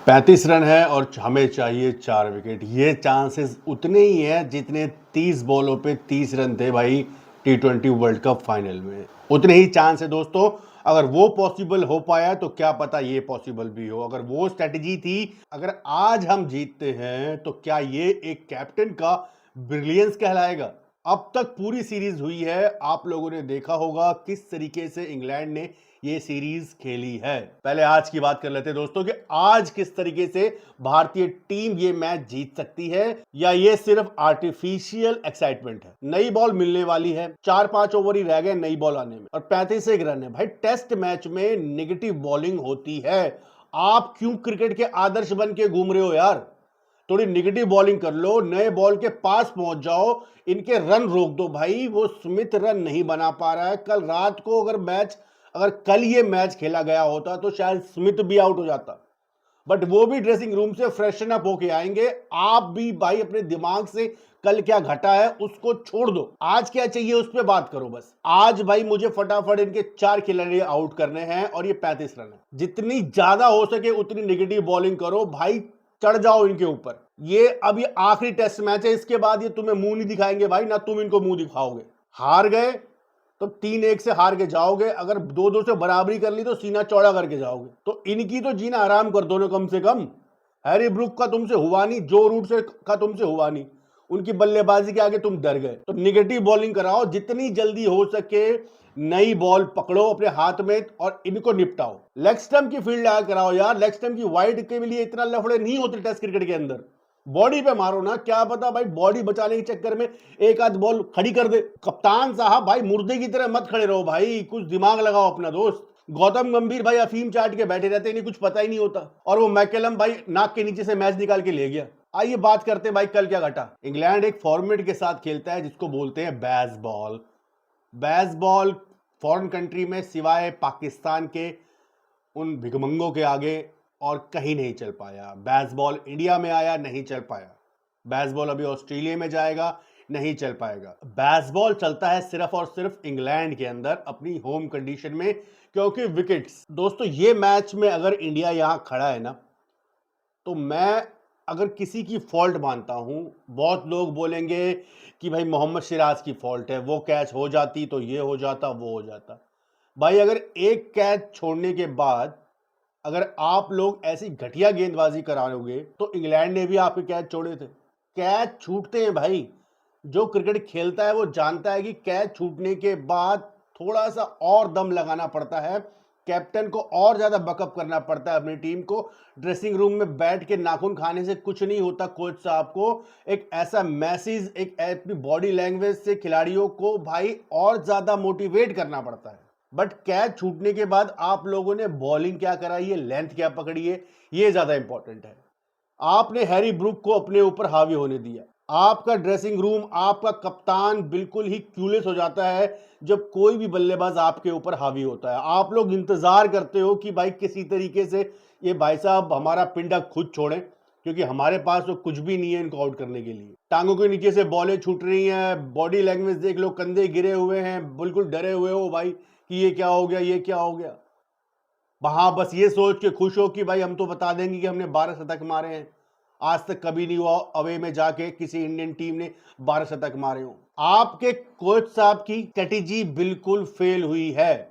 35 run है और हमें चाहिए 4 विकेट। ये चांसेस उतने ही हैं जितने 30 बॉलों पे 30 रन थे भाई T20 वर्ल्ड कप फाइनल में। उतने ही चांस है दोस्तों। अगर वो पॉसिबल हो पाया तो क्या पता ये पॉसिबल भी हो। अगर वो स्ट्रेटजी थी, अगर आज हम जीतते हैं तो क्या ये एक कैप्टन का ब्रिलियंस कहलाएगा। अब तक पूरी सीरीज हुई है, आप लोगों ने देखा होगा किस तरीके से इंग्लैंड ने ये सीरीज खेली है। पहले आज की बात कर लेते हैं दोस्तों कि आज किस तरीके से भारतीय टीम ये मैच जीत सकती है, या ये सिर्फ आर्टिफिशियल एक्साइटमेंट है। नई बॉल मिलने वाली है, 4-5 ओवर ही रह गए नई बॉल आने में और 35 रन है। भाई टेस्ट मैच में नेगेटिव बॉलिंग होती है। आप क्यों क्रिकेट के आदर्श बन के घूम रहे हो यार। थोड़ी नेगेटिव बॉलिंग कर लो, नए बॉल के पास पहुंच जाओ, इनके रन रोक दो। भाई वो स्मिथ रन नहीं बना पा रहा है। कल रात को अगर कल ये मैच खेला गया होता तो शायद स्मिथ भी आउट हो जाता, बट वो भी ड्रेसिंग रूम से फ्रेशन अप होके आएंगे। आप भी भाई अपने दिमाग से कल क्या घटा है उसको छोड़ दो, आज क्या चाहिए उस पर बात करो। बस आज भाई मुझे फटाफट इनके 4 खिलाड़ी आउट करने हैं और ये 35 रन है। जितनी ज्यादा हो सके उतनी नेगेटिव बॉलिंग करो भाई, चढ़ जाओ इनके ऊपर। ये अभी आखिरी टेस्ट मैच है, इसके बाद ये तुम्हें मुंह नहीं दिखाएंगे भाई, ना तुम इनको मुंह दिखाओगे। हार गए तो 3-1 से हार के जाओगे, अगर 2-2 से बराबरी कर ली तो सीना चौड़ा करके जाओगे। तो इनकी तो जीना आराम कर दो ना कम से कम। हैरी ब्रुक का तुमसे हुआ नहीं, जो रूट से का तुमसे हुआ नहीं, उनकी बल्लेबाजी के आगे तुम डर गए। तो निगेटिव बॉलिंग कराओ, जितनी जल्दी हो सके नई बॉल पकड़ो अपने हाथ में और इनको निपटाओ। लेग स्टंप की फील्ड आया कराओ यार, लेग स्टंप की वाइड के लिए इतना लफड़े नहीं होते टेस्ट क्रिकेट के अंदर। बॉडी पे मारो ना, क्या पता भाई बॉडी बचाने के चक्कर में एक आध बॉल खड़ी कर दे। कप्तान साहब भाई मुर्दे की तरह मत खड़े रहो भाई, कुछ दिमाग लगाओ अपना दोस्त। गौतम गंभीर भाई अफीम चाट के बैठे रहते, इन्हें कुछ पता ही नहीं होता, और वो मैकेलम भाई नाक के नीचे से मैच निकाल के ले गया। आइए बात करते हैं भाई कल क्या घटा। इंग्लैंड एक फॉर्मेट के साथ खेलता है जिसको बोलते हैं बेसबॉल। बेसबॉल फॉरेन कंट्री में सिवाय पाकिस्तान के उन भिगमंगों के आगे और कहीं नहीं चल पाया। बेसबॉल इंडिया में आया, नहीं चल पाया। बेसबॉल अभी ऑस्ट्रेलिया में जाएगा, नहीं चल पाएगा। बेसबॉल चलता है सिर्फ और सिर्फ इंग्लैंड के अंदर अपनी होम कंडीशन में, क्योंकि विकेट्स। दोस्तों ये मैच में अगर इंडिया यहां खड़ा है ना, तो मैं अगर किसी की फॉल्ट मानता हूं, बहुत लोग बोलेंगे कि भाई मोहम्मद सिराज की फॉल्ट है, वो कैच हो जाती तो ये हो जाता वो हो जाता। भाई अगर एक कैच छोड़ने के बाद अगर आप लोग ऐसी घटिया गेंदबाजी कराओगे तो इंग्लैंड ने भी आपके कैच छोड़े थे। कैच छूटते हैं भाई, जो क्रिकेट खेलता है वो जानता है कि कैच छूटने के बाद थोड़ा सा और दम लगाना पड़ता है, कैप्टन को और ज्यादा बकअप करना पड़ता है अपनी टीम को। ड्रेसिंग रूम में बैठ के नाखून खाने से कुछ नहीं होता। कोच साहब को एक ऐसा मैसेज, एक अपनी बॉडी लैंग्वेज से खिलाड़ियों को भाई और ज्यादा मोटिवेट करना पड़ता है। बट कैच छूटने के बाद आप लोगों ने बॉलिंग क्या कराई है, लेंथ क्या पकड़ी है, ये ज्यादा इंपॉर्टेंट है। आपने हैरी ब्रुक को अपने ऊपर हावी होने दिया। आपका ड्रेसिंग रूम, आपका कप्तान बिल्कुल ही क्यूलेस हो जाता है जब कोई भी बल्लेबाज आपके ऊपर हावी होता है। आप लोग इंतजार करते हो कि भाई किसी तरीके से ये भाई साहब हमारा पिंडा खुद छोड़ें, क्योंकि हमारे पास तो कुछ भी नहीं है इनको आउट करने के लिए। टांगों के नीचे से बॉलें छूट रही हैं, बॉडी लैंग्वेज देख लो, कंधे गिरे हुए हैं, बिल्कुल डरे हुए हो भाई कि ये क्या हो गया, ये क्या हो गया। वहां बस ये सोच के खुश हो कि भाई हम तो बता देंगे कि हमने 12 शतक मारे हैं। आज तक कभी नहीं हुआ अवे में जाके किसी इंडियन टीम ने 12 शतक मारे हो। आपके कोच साहब की स्ट्रेटेजी बिल्कुल फेल हुई है।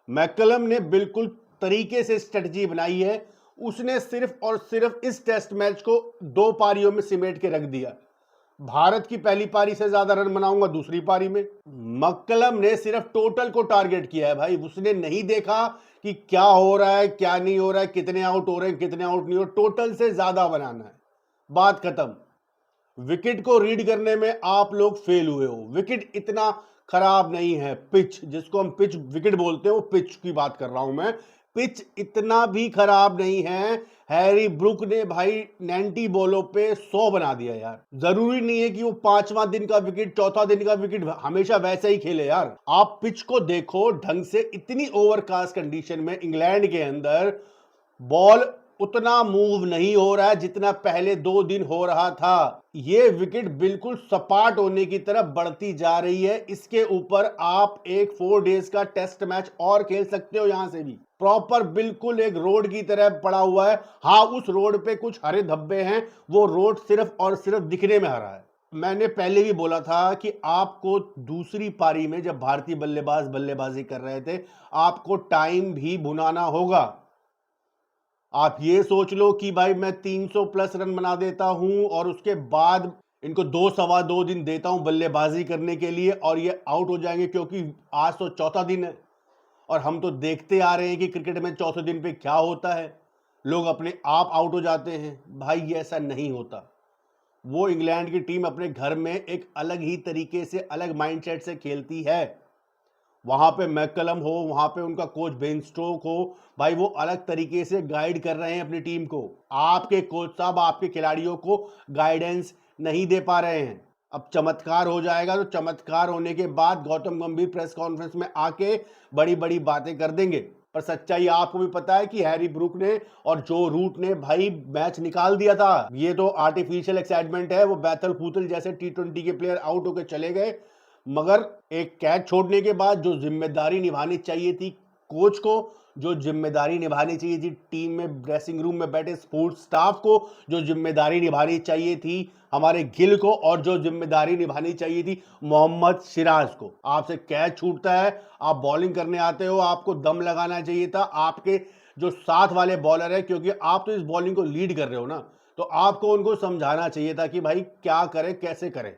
मैकलम ने बिल्कुल तरीके से स्ट्रेटजी बनाई है। उसने सिर्फ और सिर्फ इस टेस्ट मैच को 2 पारियों में सिमेट के रख दिया। भारत की पहली पारी से ज्यादा रन बनाऊंगा दूसरी पारी में। मक्कलम ने सिर्फ टोटल को टारगेट किया है भाई, उसने नहीं देखा कि क्या हो रहा है क्या नहीं हो रहा है, कितने आउट हो रहे हैं कितने आउट नहीं हो, टोटल से ज्यादा बनाना है, बात खत्म। विकेट को रीड करने में आप लोग फेल हुए हो। विकेट इतना खराब नहीं है, पिच जिसको हम पिच विकेट बोलते हैं वो पिच की बात कर रहा हूं मैं। पिच इतना भी खराब नहीं है। हैरी ब्रुक ने भाई 90 बॉलों पे 100 बना दिया यार। जरूरी नहीं है कि वो 5वां दिन का विकेट, चौथा दिन का विकेट हमेशा वैसे ही खेले यार। आप पिच को देखो ढंग से, इतनी ओवरकास्ट कंडीशन में इंग्लैंड के अंदर बॉल उतना मूव नहीं हो रहा है जितना पहले 2 दिन हो रहा था। ये विकेट बिल्कुल सपाट होने की तरफ बढ़ती जा रही है। इसके ऊपर आप एक 4 डेज का टेस्ट मैच और खेल सकते हो यहां से भी। प्रॉपर बिल्कुल एक रोड की तरह पड़ा हुआ है। हाँ, उस रोड पे कुछ हरे धब्बे हैं, वो रोड सिर्फ और सिर्फ दिखने में हरा है। मैंने पहले भी बोला था कि आपको दूसरी पारी में जब भारतीय बल्लेबाज बल्लेबाजी कर रहे थे, आपको टाइम भी भुनाना होगा। आप ये सोच लो कि भाई मैं 300 प्लस रन बना देता हूं और उसके बाद इनको 2 सवा 2 दिन देता हूं बल्लेबाजी करने के लिए और ये आउट हो जाएंगे, क्योंकि आज तो चौथा दिन है और हम तो देखते आ रहे हैं कि क्रिकेट में चौथे दिन पे क्या होता है। लोग अपने आप आउट हो जाते हैं। भाई ये ऐसा नहीं होता। वो इंग्लैंड की टीम अपने घर में एक अलग ही तरीके से, अलग माइंडसेट से खेलती है। वहां पे मैकलम हो, वहां पे उनका कोच बेन स्टोक हो, भाई वो अलग तरीके से गाइड कर रहे हैं अपनी टीम को। आपके कोच साहब आपके खिलाड़ियों को गाइडेंस नहीं दे पा रहे हैं। अब चमत्कार हो जाएगा तो चमत्कार होने के बाद गौतम गंभीर प्रेस कॉन्फ्रेंस में आके बड़ी बड़ी बातें कर देंगे। पर सच्चाई आपको भी पता है कि हैरी ब्रूक ने और जो रूट ने भाई मैच निकाल दिया था। ये तो आर्टिफिशियल एक्साइटमेंट है। वो बैथल फूतल जैसे T20 के प्लेयर आउट होकर चले गए, मगर एक कैच छोड़ने के बाद जो जिम्मेदारी निभानी चाहिए थी कोच को, जो जिम्मेदारी निभानी चाहिए थी टीम में ड्रेसिंग रूम में बैठे स्पोर्ट्स स्टाफ को, जो जिम्मेदारी निभानी चाहिए थी हमारे गिल को, और जो जिम्मेदारी निभानी चाहिए थी मोहम्मद सिराज को, आपसे कैच छूटता है। आप बॉलिंग करने आते हो, आपको दम लगाना चाहिए था आपके जो साथ वाले बॉलर है, क्योंकि आप तो इस बॉलिंग को लीड कर रहे हो ना, तो आपको उनको समझाना चाहिए था कि भाई क्या करें कैसे करें।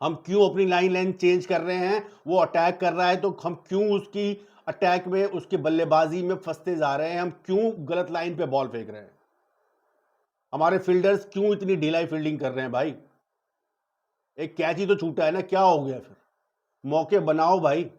हम क्यों अपनी लाइन चेंज कर रहे हैं, वो अटैक कर रहा है तो हम क्यों उसकी अटैक में, उसकी बल्लेबाजी में फंसते जा रहे हैं, हम क्यों गलत लाइन पे बॉल फेंक रहे हैं, हमारे फील्डर्स क्यों इतनी ढिलाई फील्डिंग कर रहे हैं। भाई एक कैच ही तो छूटा है ना, क्या हो गया फिर, मौके बनाओ भाई।